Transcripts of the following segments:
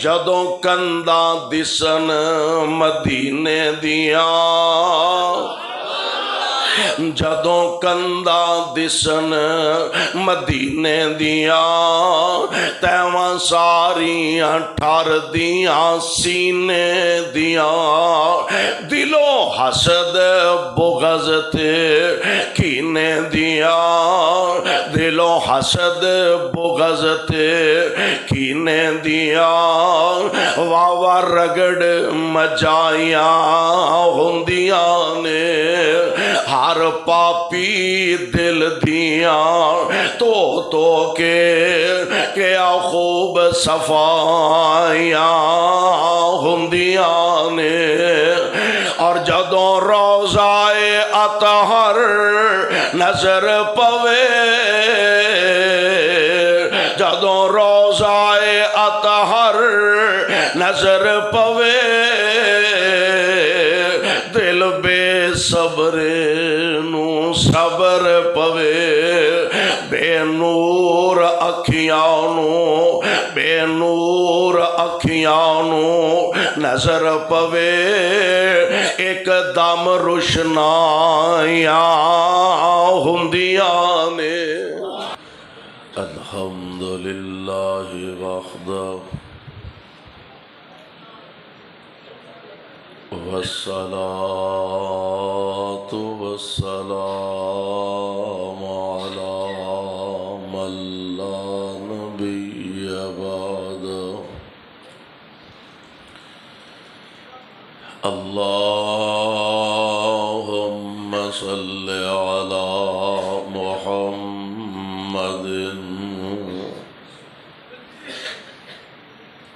جدوں کنداں دسن مدینے دیاں جدوں کنداں دسن مدینے دیاں تیواں ساریاں ٹھر دیاں سینے دیاں دلو حسد بغض تے کینے دیاں دلو حسد بغض تے کینے دیاں واوا رگڑ مجائیاں ہوندیاں نے ہر پاپی دل دیاں تو کے کیا خوب صفائیاں ہوندیاں نے اور جدوں روضائے اطہر نظر پوے جدوں روضائے اطہر نظر پوے دل بے صبر نو صبر پوے بے نور اکھیاں نو بے نور اکھیاں نو نظر پوے ایک دم روشنائیاں ہوندیاں نے الحمدللہ وحدہ والصلاة والسلام على من لا نبي بعده اللهم صل على محمد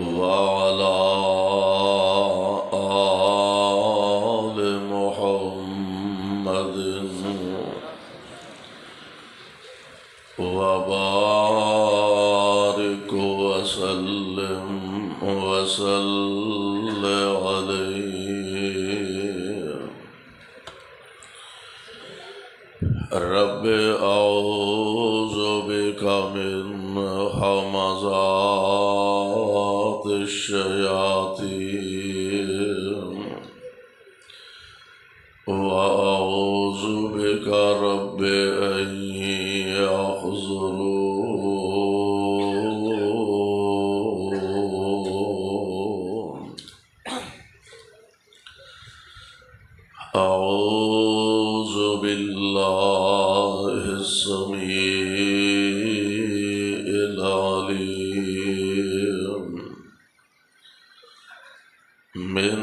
وعلى وبارك وسلم وصل عليه رب أعوذ بك من همزات الشياطين وأعوذ بك رب أن يحضرون أعوذ بالله السميع العليم من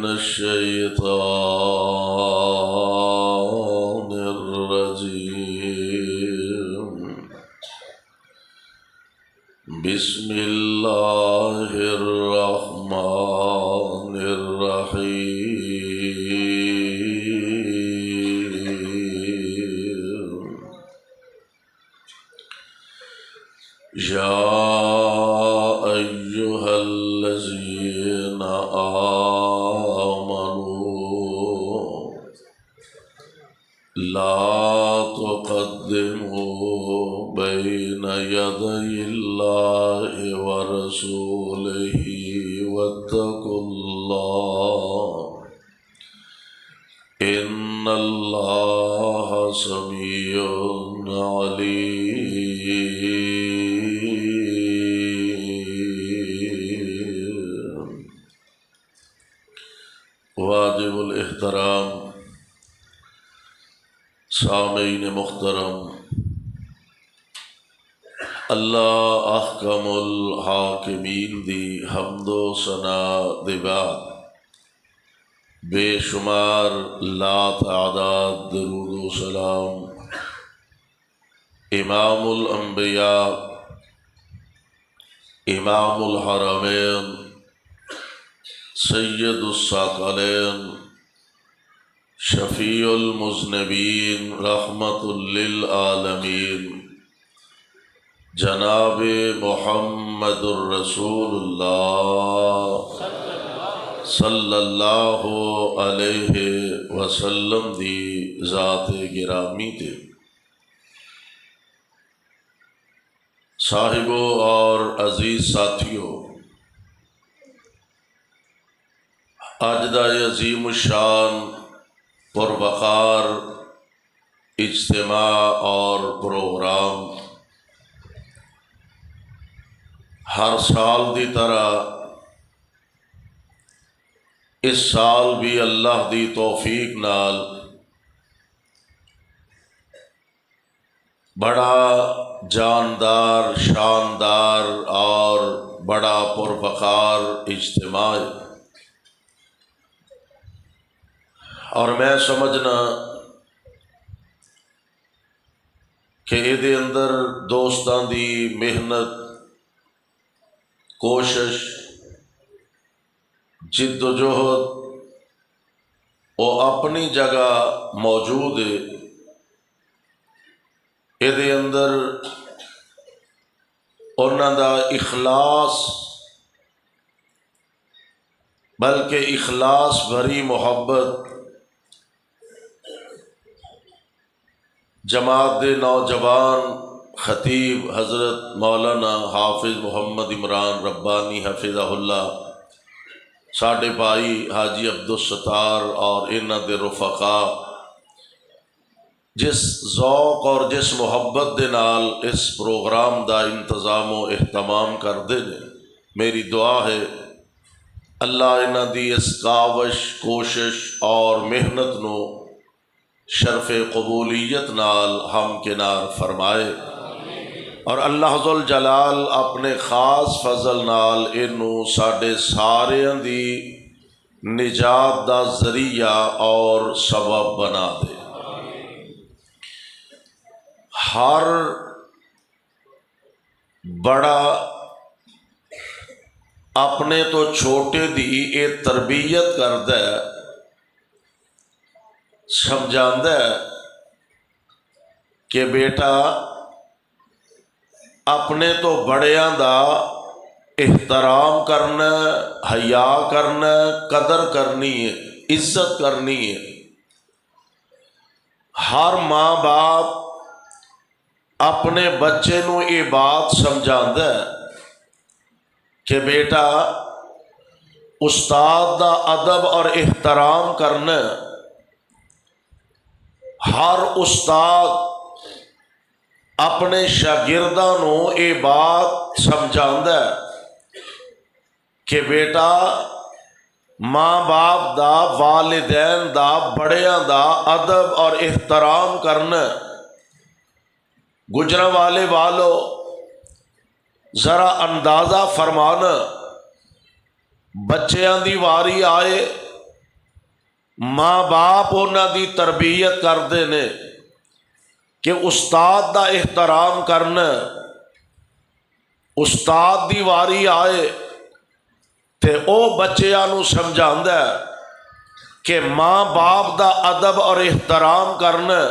الشيطان الرجيم بسم الله الرحمن الرحيم يا أيها الذين آمنوا لا تقدموا بين يدي الله ورسوله واتقوا الله إن الله سميع عليم واجب الاحترام سامعین محترم، اللہ احکم الحاکمین دی حمد و ثنا دے بعد بے شمار لا تعداد درود و سلام امام الانبیاء امام الحرمین سید الثقلین شفیع المذنبین رحمت للعالمین جناب محمد الرسول اللہ صلی اللہ علیہ وسلم دی ذات گرامی تے صاحبوں اور عزیز ساتھیوں، اج دا یہ عظیم الشان پروقار اجتماع اور پروگرام ہر سال دی طرح اس سال بھی اللہ دی توفیق نال بڑا جاندار، شاندار اور بڑا پروقار اجتماع ہے۔ اور میں سمجھنا کہ یہ اندر دوستاں دی محنت، کوشش، جد و جہد وہ اپنی جگہ موجود ہے۔ یہ اندر انہاں دا اخلاص، بلکہ اخلاص بھری محبت جماعت دے نوجوان خطیب حضرت مولانا حافظ محمد عمران ربانی حفظہ اللہ، ساڈے بھائی حاجی عبدالستار اور انہاں دے رفقا جس ذوق اور جس محبت دے نال اس پروگرام دا انتظام و اہتمام کردے نے، میری دعا ہے اللہ انہاں دی اس کاوش، کوشش اور محنت نو شرف قبولیت نال ہم کنار فرمائے، اور اللہ ذوالجلال اپنے خاص فضل نال انہوں ساڈے ساریاں دی نجات دا ذریعہ اور سبب بنا دے۔ ہر بڑا اپنے تو چھوٹے دی یہ تربیت کردا ہے، سمجھاندا ہے کہ بیٹا اپنے تو بڑیاں دا احترام کرنا، حیا کرنا، قدر کرنی ہے، عزت کرنی ہے۔ ہر ماں باپ اپنے بچے نو یہ بات سمجھاندا ہے کہ بیٹا استاد دا ادب اور احترام کرنا، ہر استاد اپنے شاگرداں نو یہ بات سمجھاندا ہے کہ بیٹا ماں باپ دا، والدین دا، بڑیاں دا ادب اور احترام کرنا۔ گجراں والے والو ذرا اندازہ فرمانا، بچیاں دی واری آئے ماں باپ انہاں دی تربیت کردے نے کہ استاد دا احترام کرنا، استاد دی واری آئے تے او بچیاں نو سمجھاندا ہے کہ ماں باپ دا ادب اور احترام کرنا۔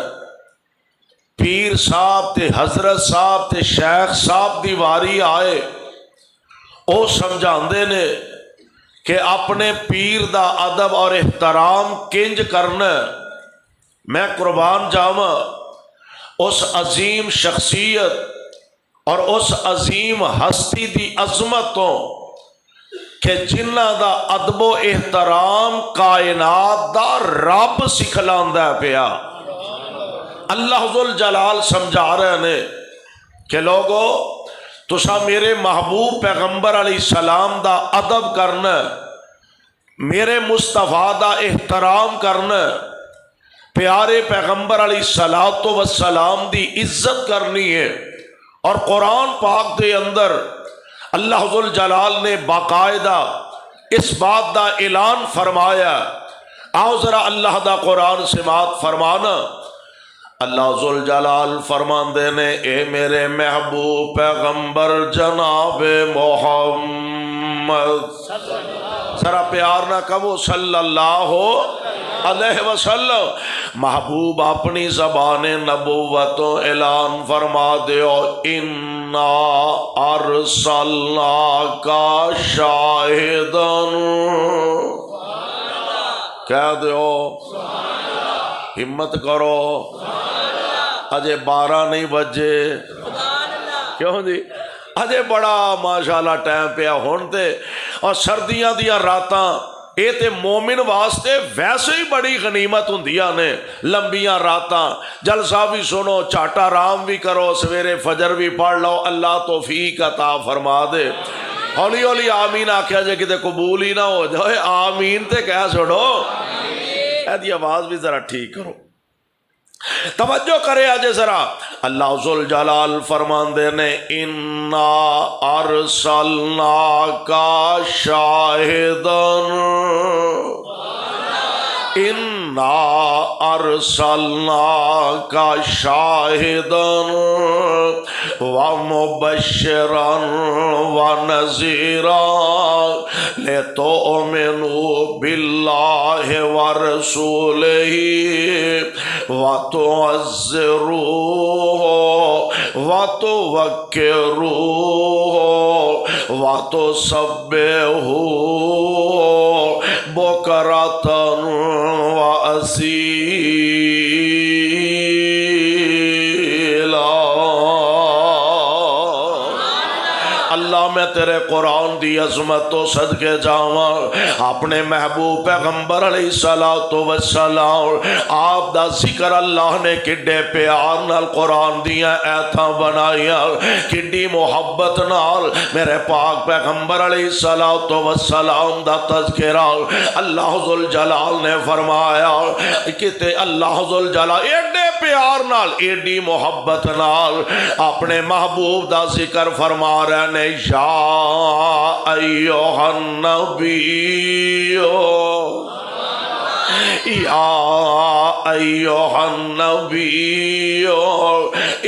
پیر صاحب تے حضرت صاحب تے شیخ صاحب دی واری آئے او سمجھاندے نے کہ اپنے پیر دا ادب اور احترام کنج کرنا۔ میں قربان جاواں اس عظیم شخصیت اور اس عظیم ہستی دی عظمت تو کہ جنہ دا ادب و احترام کائنات دا رب سکھلاندا پیا۔ اللہ ذوالجلال سمجھا رہے نے کہ لوگو تسا میرے محبوب پیغمبر علیہ السلام دا ادب کرنا، میرے مصطفیٰ دا احترام کرنا، پیارے پیغمبر علیہ السلام دی عزت کرنی ہے۔ اور قرآن پاک دے اندر اللہ ذوالجلال نے باقاعدہ اس بات دا اعلان فرمایا۔ آؤ ذرا اللہ دا قرآن سماعت فرمانا۔ اللہ ذوالجلال فرماندے نے اے میرے محبوب پیغمبر جناب محمد، ذرا پیار نہ کہو صلی اللہ علیہ وسلم، محبوب اپنی زبان نبوت اعلان فرما دیو، انا ارسلناک شاہداً، کہہ دیو، ہمت کرو، اجے 12 نہیں بجے، کیوں جی اجے بڑا ماشاءاللہ ٹائم پیا ہون تے، اور سردیاں دیاں راتاں یہ تے مومن واسطے ویسے ہی بڑی غنیمت ہوندیاں نے، لمبیاں راتاں، جلسہ بھی سنو، چاٹ آرام بھی کرو، سویرے فجر بھی پڑھ لو، اللہ توفیق عطا فرما دے۔ ہولی ہولی آمین آکھیا جے کتے قبول ہی نہ ہو جائے، آمین تے کہہ چھوڑو، ایدی آواز بھی ذرا ٹھیک کرو۔ توجہ کرے آجے ذرا، اللہ ذوالجلال فرماندے نے اِنَّا أَرْسَلْنَاكَ شَاهِدًا اِنَّا أَرْسَلْنَاكَ شَاهِدًا وَمُبَشِّرًا وَنَذِيرًا لِتُؤْمِنُوا بِاللَّهِ وَرَسُولِهِ وَتُعَزِّرُوهُ وَتُوَقِّرُوهُ وَتُسَبِّحُوهُ بُكْرَةً وَأَصِيلًا۔ اللہ میں تیرے قرآن دی عظمت تو صدقے جاواں، اپنے محبوب پیغمبر علیہ الصلوۃ والسلام آپ دا ذکر اللہ نے کڈے پیار نال قرآن دیاں ایتھاں بنائیاں، کڈی محبت نال میرے پاک پیغمبر علیہ الصلوۃ والسلام دا تذکرہ اللہ ذوالجلال نے فرمایا کہ اللہ ذوالجلال ایڈے پیار نال، ایڈی محبت نال اپنے محبوب دا ذکر فرما رہے نے، یا ایھا النبی یا ایھا النبی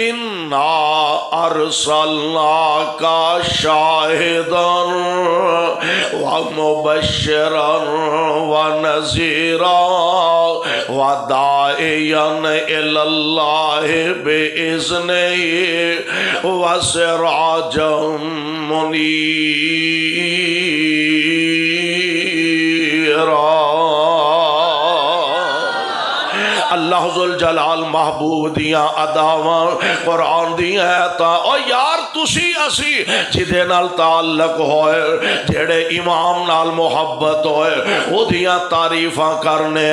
انا ارسلناک شاہدا ومبشرا ونذیرا وداعیا الی اللہ باذنہ وسراجا منیرا۔ اللہ ذوالجلال محبوب دیاں اداواں قرآن دیاں ایتاں، او یار تسی اسی جدے نال تعلق ہوئے، جڑے امام نال محبت ہوئے او دیاں تعریفاں کرنے،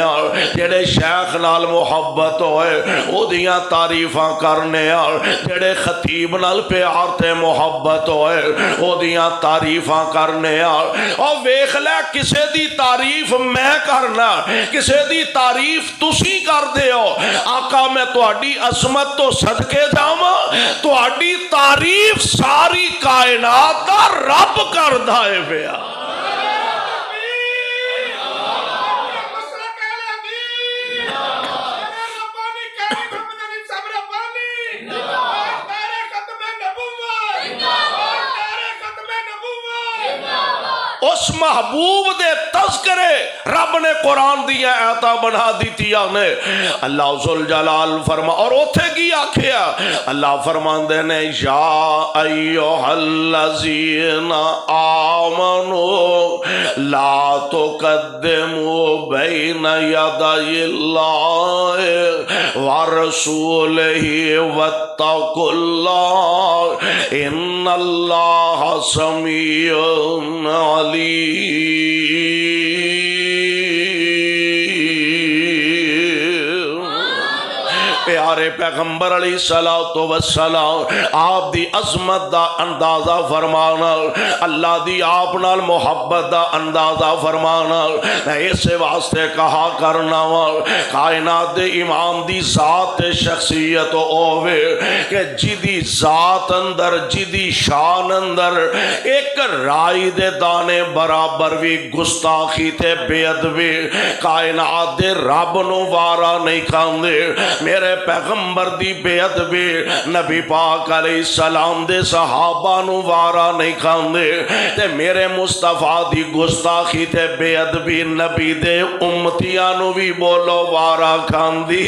جڑے شیخ نال محبت ہوئے او دیاں تعریفاں کرنے، جڑے خطیب نال پیار تے محبت ہوئے او دیاں تعریفاں کرنے۔ او ویکھ لے کسے دی تعریف میں کرنا، کسے دی تعریف تسی کر دے ہو، آقا میں تہاڈی عظمت تو صدقے جاواں، تہاڈی تعریف ساری کائنات دا رب کردا ہے پیا۔ اس محبوب دے تذکرے رب نے قرآن دیا آیتاں بنا دیتیاں نے۔ اللہ ذوالجلال فرما، اور اوتھے کی آکھیا اللہ فرماندے نے، یا ایھا الذین آمنوا لا تقدموا بین یدی اللہ ورسولہ واتقوا اللہ ان اللہ سمیع علیم۔ پیارے پیغمبر علیہ الصلوۃ والسلام آپ دی عظمت دا اندازہ فرمانا، اللہ دی آپ نال محبت دا اندازہ فرمانا، میں اسے واسطے کہا کرنا وا کائنات دے امام دی ذات شخصیت ہووے کہ جدی ذات اندر، جدی شان اندر ایک رائی دے دانے برابر بھی گستاخی تے بے ادبی کائنات دے رب نو وارا نہیں کھاندے۔ میرے پیغمبر دی بے ادبی نبی پاک علیہ السلام دے صحابہ نو وارا نہیں کھاندے، تے میرے مصطفیٰ دی گستاخی تے بے ادبی نبی دے امتیاں نو بھی بولو وارا کھاندی۔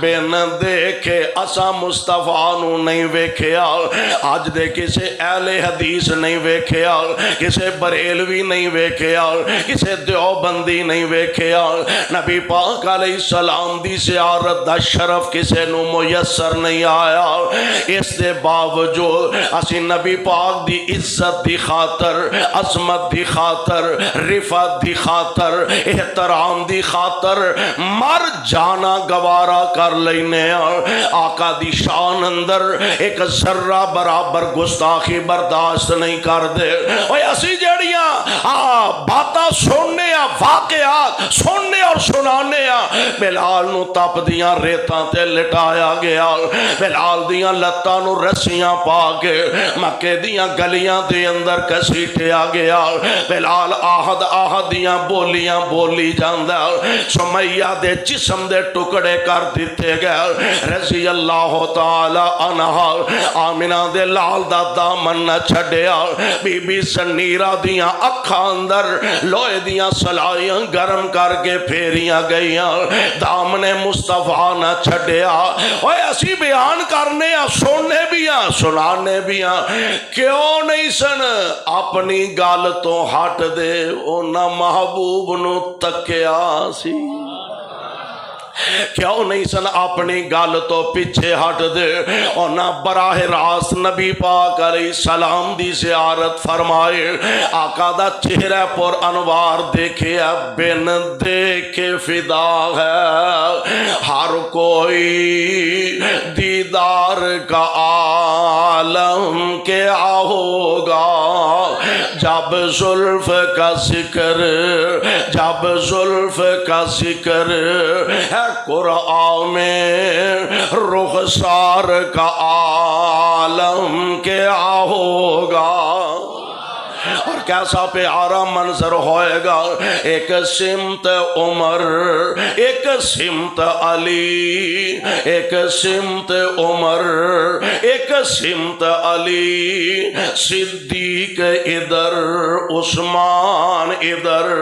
بن دیکھے اسا مصطفیٰ نو نہیں ویکھیا اج دے کسے اہل حدیث نہیں ویکھیا کسے بریلوی نہیں ویکھیا کسے دیوبندی نہیں ویکھیا نبی پاک علیہ السلام دی زیارت دا شرف کسے نو میسر نہیں آیا اس دے باوجود اسی نبی پاک دی عزت دی خاطر عظمت دی خاطر رفعت دی خاطر احترام دی خاطر مر جانا گوارا کر لینے آقا دی شان اندر ایک ذرہ برابر گستاخی برداشت نہیں کر دے اوہ اسی جڑیاں باتاں سننے واقعات سننے اور سنانے بلال نو تپ دیاں ریتاں تے لٹایا گیا بلال دیاں لتاں نو رسیاں پا کے مکے دیاں گلیاں دے اندر کسیٹیا گیا بلال آہد آہد دیاں بولیاں بولی جاندہ سمیہ دے جسم دے ٹکڑے کر دیتے گئے رضی اللہ تعالی عنہ آمنہ دے لال دا دامن نہ چھڑیا بی بی سنیرہ دیاں اکھا اندر لوئے دیاں سلائیاں گرم کر کے پھیریاں گئیاں دامن مصطفیٰ نہ چھڑیا اوہ ایسی بیان کرنے سننے بھی سنانے بھی کیوں نہیں سن اپنی گال تو ہٹ دے اونا محبوب نو تکیا سی کیوں نہیں سن اپنی گل تو پیچھے ہٹ دے اور نہ براہ راست نبی پاک علیہ السلام دی زیارت فرمائے آقا دا چہرہ پر انوار دیکھے بن دیکھے فدا ہے ہر کوئی دیدار کا عالم کیا ہوگا جب زلف کا ذکر جب زلف کا ذکر ہے قرآن میں رخسار کا عالم کیا ہوگا اور کیسا پیارا منظر ہوئے گا ایک سمت عمر ایک سمت علی ایک سمت عمر ایک سمت علی صدیق ادھر عثمان ادھر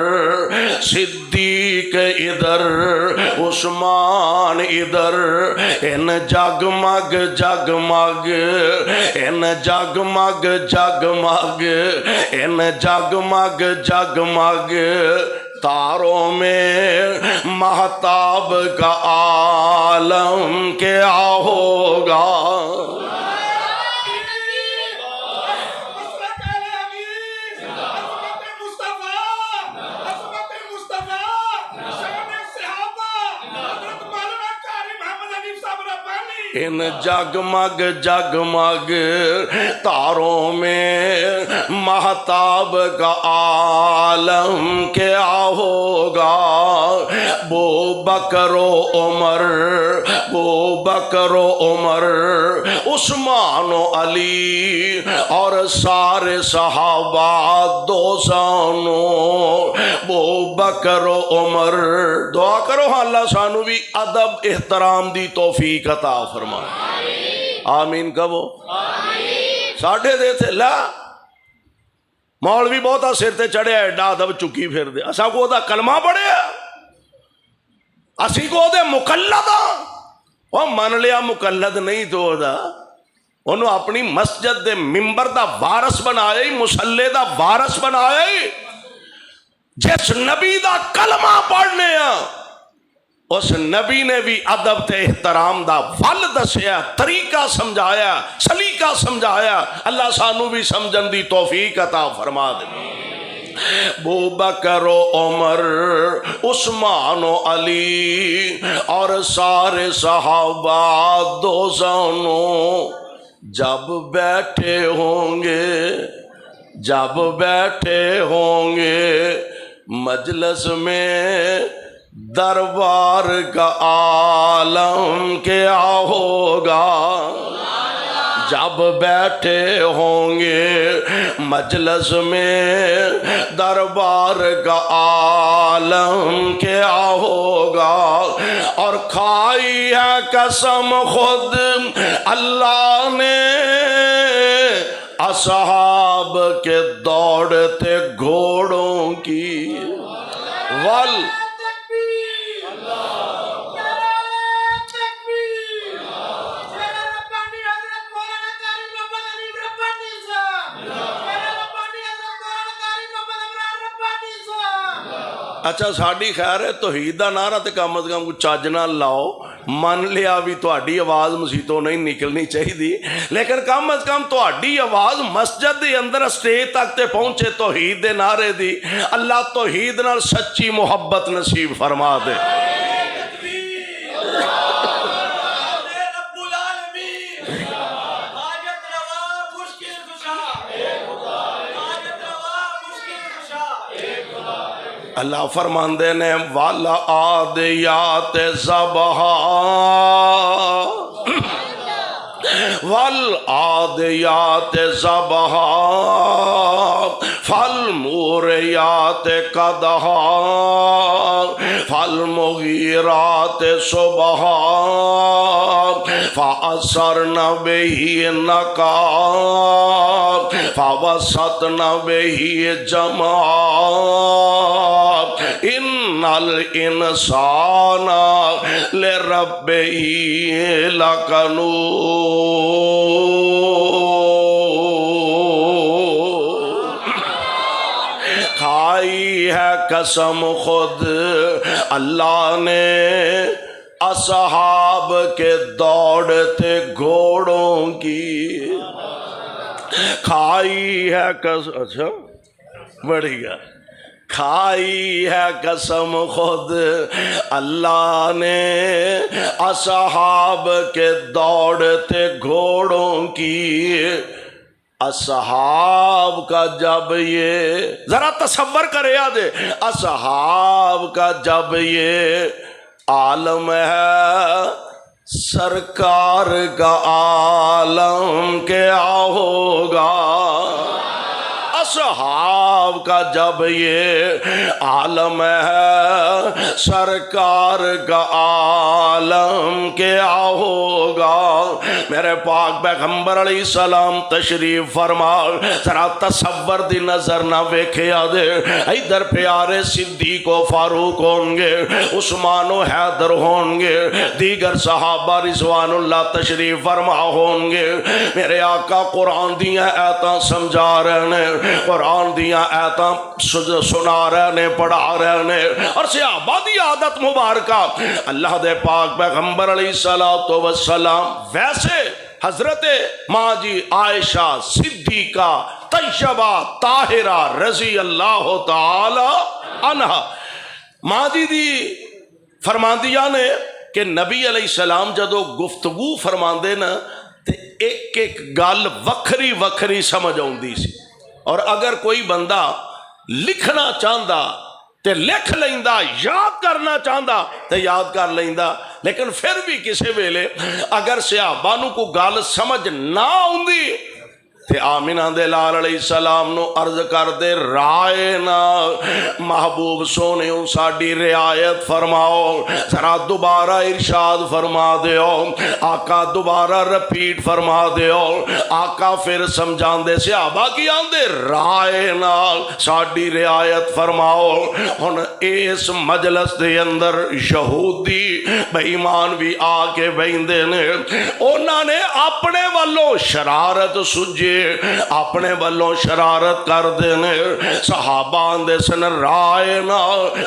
صدیق ادھر عثمان ادھر ان جگمگ جگمگ ان جگمگ جگمگ ان جگمگ جگمگ تاروں میں مہتاب کا عالم کیا ہوگا ان جگمگ جگمگ تاروں میں مہتاب کا عالم کیا ہوگا بو بکر و عمر بو بکر و عمر عثمان و علی اور سارے صحابہ دوستانوں بو بکر و عمر دعا کرو اللہ سانو بھی ادب احترام دی توفیق عطا فرمائے آمین کہو ساڑھے دے تھے لا مولوی بہتا سر تے چڑھے ایڈا ادب چکی پھر دے اسا کو دا کلمہ پڑھے اسی کو دے مقلد وہ من لیا مقلد نہیں تو دا انہوں اپنی مسجد دے ممبر دا وارث بنائے مسلح دا وارث بنائے جس نبی دا کلمہ پڑھنے اس نبی نے بھی ادب تے احترام دا ول دسیا طریقہ سمجھایا سلیقہ سمجھایا اللہ سانو بھی سمجھن دی توفیق عطا فرما دے ابو بکر و عمر عثمان و علی اور سارے صحابہ دوستانوں جب بیٹھے ہوں گے مجلس میں دربار کا عالم کیا ہوگا جب بیٹھے ہوں گے مجلس میں دربار کا عالم کیا ہوگا اور کھائی ہے قسم خود اللہ نے اصحاب کے دوڑتے گھوڑوں کی اچھا ساڈی خیر ہے توحید دا نعرہ تے کم از کم چج نال لاؤ، من لیا بھی تہاڈی آواز مسیتوں نہیں نکلنی چاہیے، لیکن کم از کم تہاڈی آواز مسجد دے اندر اسٹیج تک تے پہنچے توحید دے نعرے دی۔ اللہ توحید نال سچی محبت نصیب فرما دے۔ اللہ فرماندے نے والعادیات ضبحا والعادیات ضبحا فالموریات قدحا فالمغیرات صبحا فأثرن به نقعا فوسطن به جمعا ان الانسان لربه لکنود۔ کھائی ہے قسم خود اللہ نے اصحاب کے دوڑتے گھوڑوں کی، کھائی ہے قسم، اچھا بڑھیا، کھائی ہے قسم خود اللہ نے اصحاب کے دوڑتے گھوڑوں کی۔ اصحاب کا جب یہ ذرا تصور کرے آدھے، اصحاب کا جب یہ عالم ہے سرکار کا عالم کیا ہوگا؟ اصحاب کا جب یہ عالم ہے سرکار کا عالم کیا ہوگا؟ میرے پاک پیغمبر علیہ السلام تشریف فرما، ذرا تصور دی نظر نہ ویکھیا دے، ادھر پیارے صدیق و فاروق ہوں گے، عثمان و حیدر ہوں گے، دیگر صحابہ رضوان اللہ تشریف فرما ہوں گے۔ میرے آقا قرآن دیاں آیتاں سمجھا رہے ہیں، قرآن دیاں آیتاں سنا رہے نے، پڑھا رہے نے، اور صحابہ دی عادت مبارکہ اللہ دے پاک پیغمبر علیہ السلام ویسے حضرت ماں جی عائشہ صدیقہ طیبہ طاہرہ رضی اللہ تعالی عنہا ماں جی دی فرماندیاں نے کہ نبی علیہ السلام جدو گفتگو فرماندے نا تے ایک ایک گل وکھری وکھری سمجھ آؤندی سی، اور اگر کوئی بندہ لکھنا چاہتا تے لکھ لیندا، یاد کرنا چاہتا تے یاد کر لیندا، لیکن پھر بھی کسی ویلے اگر صحابہ نو کو گل سمجھ نہ آؤندی تے آمینہ دے لال علیہ السلام نو عرض کر دے رائے نا محبوب سونے ساڈی رعایت فرماؤ، ذرا دوبارہ ارشاد فرما دیو، آقا دوبارہ رپیٹ فرما دیو۔ آقا پھر سمجھان دے صحابہ کی آندے رائے نا ساڈی رعایت فرماؤ۔ ہن اس مجلس دے اندر یہودی بے ایمان بھی آ کے بیندے نے، انہاں نے اپنے والوں شرارت سجے، اپنے والوں شرارت کر دینے، صحابہ اندے سن رائے نا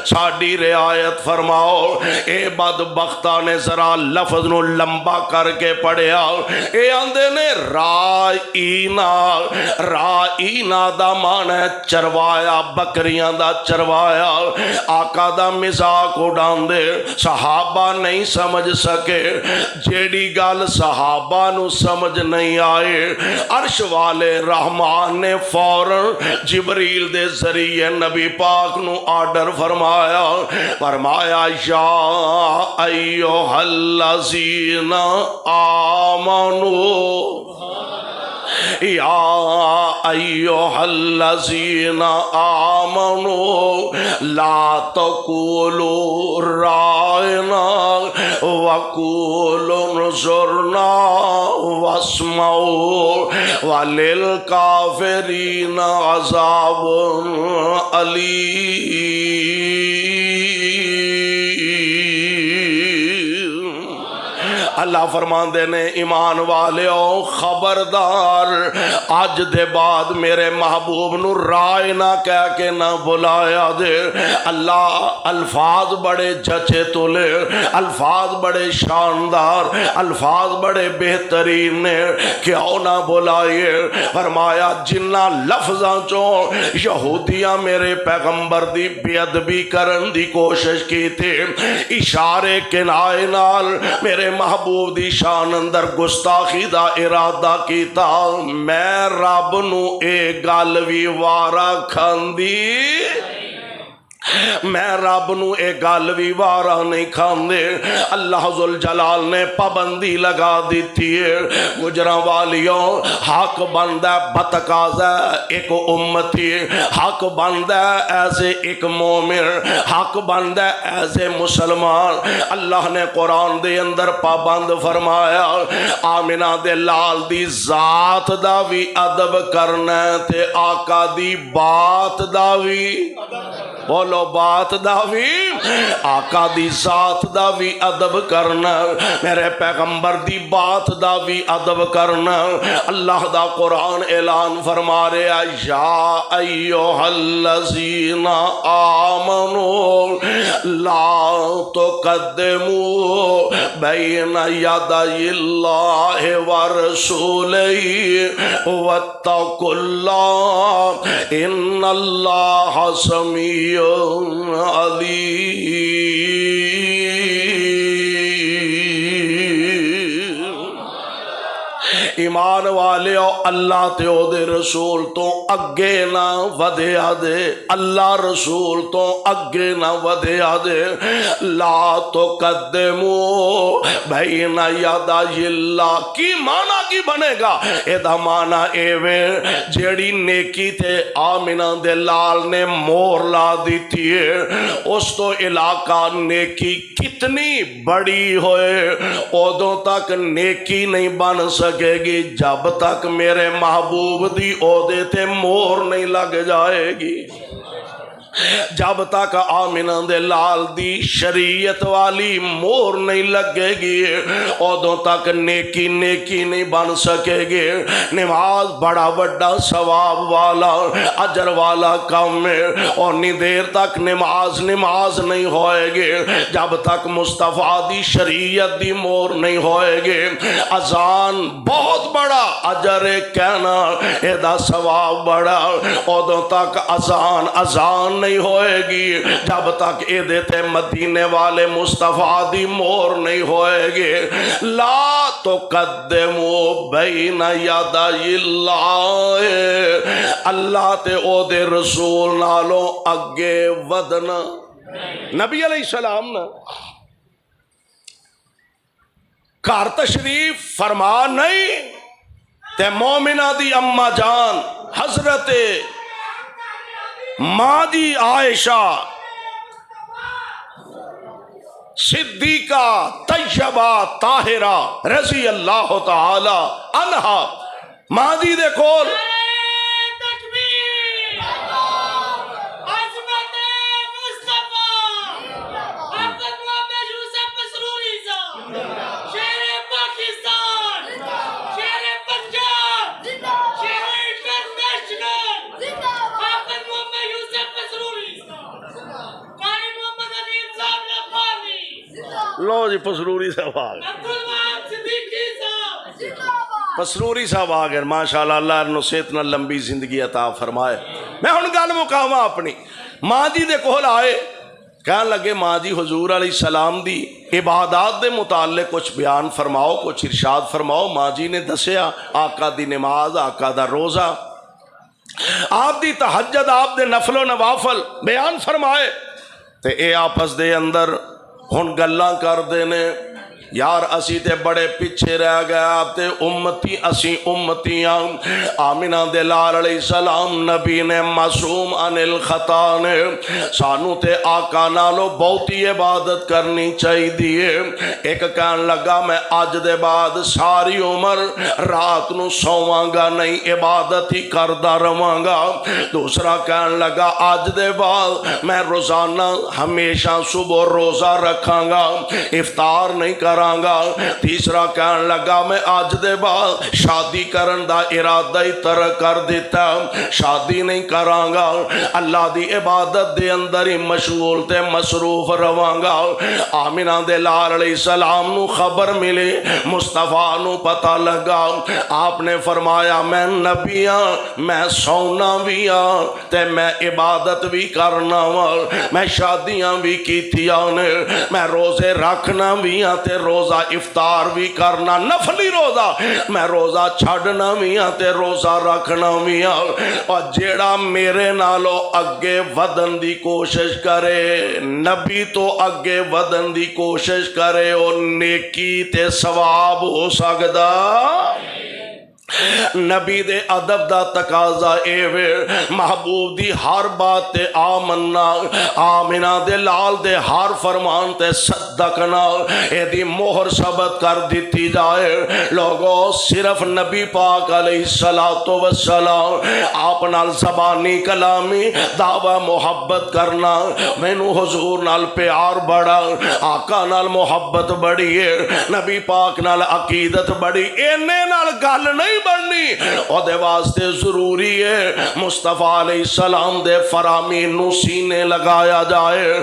ساڈی رعایت فرماؤ۔ اے بدبختہ نے ذرا لفظ نو لمبا کر کے پڑھیا، اے اندے نے رائینا، رائینا دا معنی چروایا، بکریاں دا چروایا۔ آقا دا مزاق اڑان دے، صحابہ نہیں سمجھ سکے، جیڑی گال صحابہ نو سمجھ نہیں آئے، عرش والے رحمان نے فوراً جبریل دے ذریعے نبی پاک نو آرڈر فرمایا، فرمایا یا ایھا الذین آمنو، یا ایھا الذین آمنو لا تقولوا رائنا وقولوا انظرنا واسمعوا وللکافرین عذاب علیم۔ اللہ فرماندے نے ایمان والیو خبردار اج دے بعد میرے محبوب نو رائے نہ کہہ کے نہ بلایا دے. اللہ الفاظ بڑے جچے تلے، الفاظ بڑے شاندار، الفاظ بڑے بہترین نے، کیوں نہ بلائیے. فرمایا جنہ لفظاں چوں یہودیاں میرے پیغمبر دی بے ادبی کرن دی کوشش کی تھی، اشارے کنائے نال میرے محبوب دی شان اندر گستاخی دا ارادہ کیتا، میں رب نو اے گل وی وارا کھاندی، میں رب نو اے گل وی وارا نہیں کھاندے. اللہ ذوالجلال نے پابندی لگا دیتی ہے. گجراں والیوں حق بندہ بتقاضا ایک امتی، حق بندہ ایسے ایک مومن، حق بندہ ایسے مسلمان. اللہ نے قرآن دے اندر پابند فرمایا آمنہ دے لال دی ذات دا وی ادب کرنا تے آقا دی بات دا وی، بولو بات دا وی، آقا دی ذات دا وی ادب کرنا، میرے پیغمبر دی بات دا وی ادب کرنا. اللہ دا قرآن اعلان فرما رہا یا ایوہ الذین آمنوا لا تقدموا بین یدی اللہ ورسولہ واتقوا اللہ ان اللہ سمیع علیم. ایمان والے اللہ تے او دے رسول تو اگے نہ ودیا دے، اللہ رسول تو اگے نہ ودیا دے. لا تقدمو بین یدی اللہ کی معنی کی بنے گا؟ اے دا معنی اے وے جیڑی نیکی تے آمنہ دے لال نے مور لا دیتی ہے، اس تو علاقہ نیکی کتنی بڑی ہوئے ادوں تک نیکی نہیں بن سکے گی جب تک میرے محبوب دی عہدے تے مور نہیں لگ جائے گی، جب تک آمنہ دے لال دی شریعت والی مور نہیں لگے گی ادوں تک نیکی نیکی نہیں بن سکے گی. نماز بڑا بڑا ثواب والا اجر والا کام ہے، اور نی دیر تک نماز نہیں ہوئے گی جب تک مصطفیٰ دی شریعت دی مور نہیں ہوئے گی. اذان بہت بڑا اجر کہنا اے دا ثواب بڑا، ادوں تک اذان نہیں ہوئے گی جب تک اے دیتے مدینے والے مصطفیٰ دی مور نہیں ہوئے گی. لا تقدمو بین یدی اللہ، اللہ تے او دے رسول نالوں اگے ودنا. نبی علیہ السلام نا گھر تشریف فرما نہیں تے مومنہ دی اماں جان حضرت ماں دی عائشہ صدیقہ طیبہ طاہرہ رضی اللہ تعالی عنہا ماں دی دے کول لو جی پسروری صاحب آ گئے، پسروری صاحب آ گئے ماشاءاللہ. اللہ انہوں صحت نہ لمبی زندگی عطا فرمائے. میں ہن گل مقاواں اپنی ماں جی دے کول آئے، کہنے لگے ماں جی حضور علیہ السلام دی عبادات دے متعلق کچھ بیان فرماؤ، کچھ ارشاد فرماؤ. ماں جی نے دسیا آقا دی نماز، آقا دا روزہ، آپ دی تہجد، آپ دے نفل و نوافل بیان فرمائے. تے اے آپس دے اندر ہن گلاں کر دینے یار اسی تے بڑے پیچھے رہ گیا تے امتی اسی امتیاں. آمنہ دے لال علیہ السلام نبی نے معصوم عن الخطا نے سانو تے آقا نالو بہتی عبادت کرنی چاہی دیئے. ایک کہن لگا میں آج دے بعد ساری عمر رات نو سواں گا نہیں، عبادت ہی کردہ رواں گا. دوسرا کہن لگا آج دے بعد میں روزانہ ہمیشہ صبح روزہ رکھاں گا، افطار نہیں کر کرانگا۔ تیسرا کہن لگا میں آج دے بعد شادی کرن دا ارادہ ہی ترک کر دیتا، شادی نہیں کرانگا، اللہ دی عبادت دے اندر ہی مشغول تے مصروف رہانگا۔ آمنہ دے لال علیہ السلام نو خبر ملی، مصطفیٰ نو پتہ لگا، آپ نے فرمایا میں نبی ہاں، میں سونا بھی ہاں تے میں عبادت بھی کرنا ہاں، میں شادیاں بھی کیتیاں نے، میں روزے رکھنا بھی ہاں تے روزہ افطار بھی کرنا، نفلی روزہ میں روزہ چھڑنا بھی ہاں تے روزہ رکھنا بھی ہاں۔ اور جیڑا میرے نالو اگے ودن دی کوشش کرے، نبی تو اگے ودن دی کوشش کرے، او نیکی تے ثواب ہو سکدا۔ نبی دے ادب دا تقاضا اے وے، محبوب دی ہر بات تے آمنا، آمنہ دے لال دے ہر فرمان تے صدقنا، اے دی مہر ثبت کر دیتی جائے۔ لوگوں صرف نبی پاک علیہ السلام آپ نال زبانی کلامی دعوی محبت کرنا، مینو حضور نال پیار بڑا، آقا نال محبت بڑی ہے، نبی پاک نال عقیدت بڑی، اینے نال گل نہیں بڑھنی، او دے واسطے ضروری ہے مصطفیٰ علیہ السلام دے فرامین نو سینے لگایا جائے،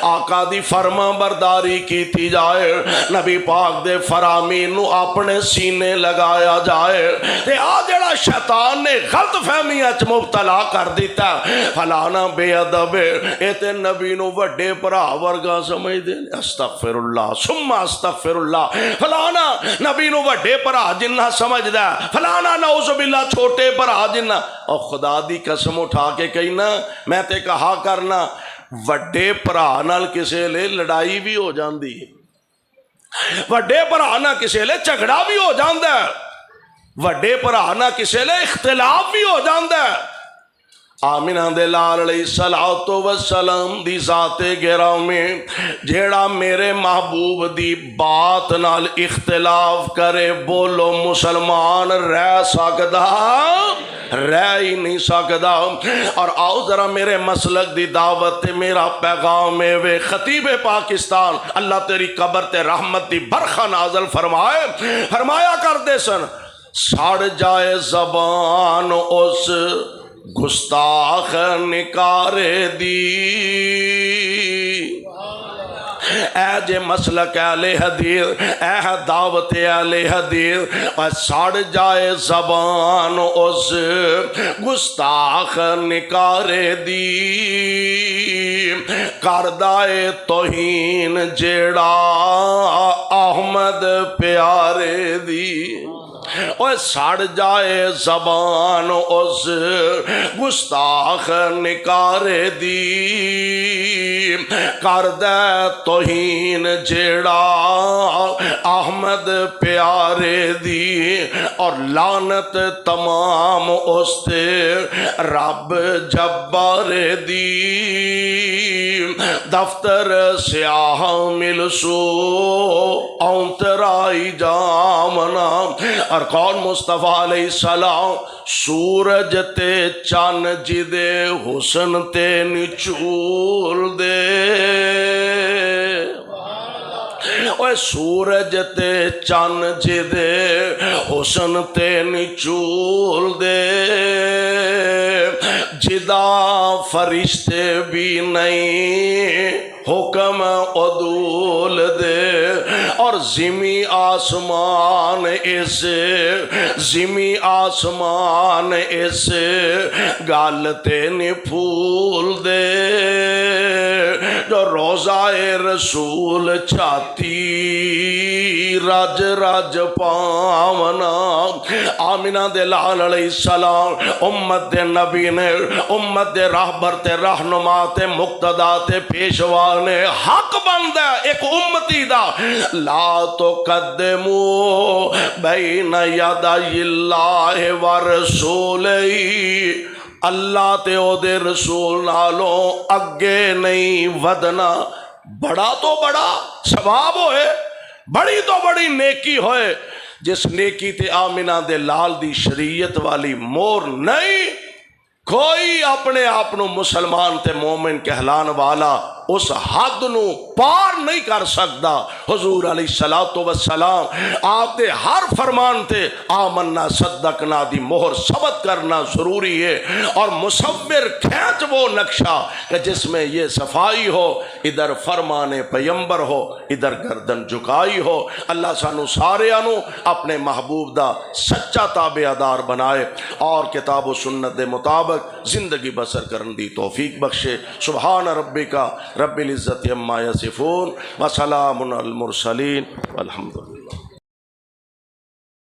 آقا دی فرما برداری کیتی جائے، نبی پاک دے فرامین نو اپنے سینے لگایا جائے۔ تے آ جڑا شیطان نے غلط فہمیاں چ مبتلا کر دیتا، فلانا بے ادب ہے، اے تے نبی نو وڈے بھرا ورگا سمجھ دے، استغفر اللہ ثم استغفر اللہ، فلانا نبی نو وڈے بھرا جنہ سمجھ دا، فلانا نعوذ باللہ چھوٹے بھرا جنہ۔ اور خدا دی قسم اٹھا کے کہنا، میں تے کہا کرنا وڈے بھرا نال کسے لے لڑائی بھی ہو جاندی، وڈے بھرا نال کسے لے جھگڑا بھی ہو جاندا ہے، وڈے بھرا نال کسے لے اختلاف بھی ہو جاندا ہے۔ آمنہ دے لال علیہ السلام دی ذات گرامی، جیڑا میرے محبوب دی بات نال اختلاف کرے، بولو مسلمان رہ سکدا؟ رہ ہی نہیں سکدا۔ اور آؤ ذرا میرے مسلک دی دعوت تے میرا پیغام وے، خطیب پاکستان اللہ تیری قبر تے رحمت دی برخہ نازل فرمائے، فرمایا کردے سن، سڑ جائے زبان اس گستاخ نکارے دی، اے جے مسلک اہل حدیث، اے دعوت اہل حدیث، اور سڑ جائے زبان اس گستاخ نکارے دی، کردائے توہین جیڑا احمد پیارے دی۔ اور سڑ جائے زبان اس گستاخ نکارے دی، کردہ توہین جیڑا احمد پیارے دی، اور لعنت تمام اس تے رب جبار دی، دفتر سیاہ ملسو اونترائی جامنا۔ اور کون مصطفیٰ علیہ السلام، سورج تے چان جدے حسن تے نچول دے، اوہ سورج تے چان جدے حسن تے نچول دے، جدا فرشتے بھی نہیں حکم عدول دے، اور زمیں آسمان اس گالتے نے پھول دے، جو روزہ رسول چھاتی رج رج پاونا۔ آمنہ دے لال علیہ السلام امت دے نبی نے، امت دے راہبر تے رہنما تے مقتدا تے پیشوا نے حق بندہ ایک امتی دا، لا تقدمو بین یدی اللہ ورسولہ، اللہ تے او دے رسول نالوں اگے نہیں ودنا۔ بڑا تو بڑا ثواب ہوئے، بڑی تو بڑی نیکی ہوئے، جس نیکی تے آمنہ دے لال دی شریعت والی مور نہیں، کوئی اپنے آپ نو مسلمان تے مومن کہلان والا اس حد نو پار نہیں کر سکتا۔ حضور علیہ الصلوۃ والسلام آپ دے ہر فرمان تے آمنا صدقنا دی مہر ثبت کرنا ضروری ہے، اور مصور کھینچ وہ نقشہ کہ جس میں یہ صفائی ہو، ادھر فرمان پیمبر ہو، ادھر گردن جھکائی ہو۔ اللہ سانو سارے انو اپنے محبوب دا سچا تابع دار بنائے اور کتاب و سنت دے مطابق زندگی بسر کرن دی توفیق بخشے۔ سبحان ربک رب العزت عما یصفون وسلام علی المرسلین والحمد للہ۔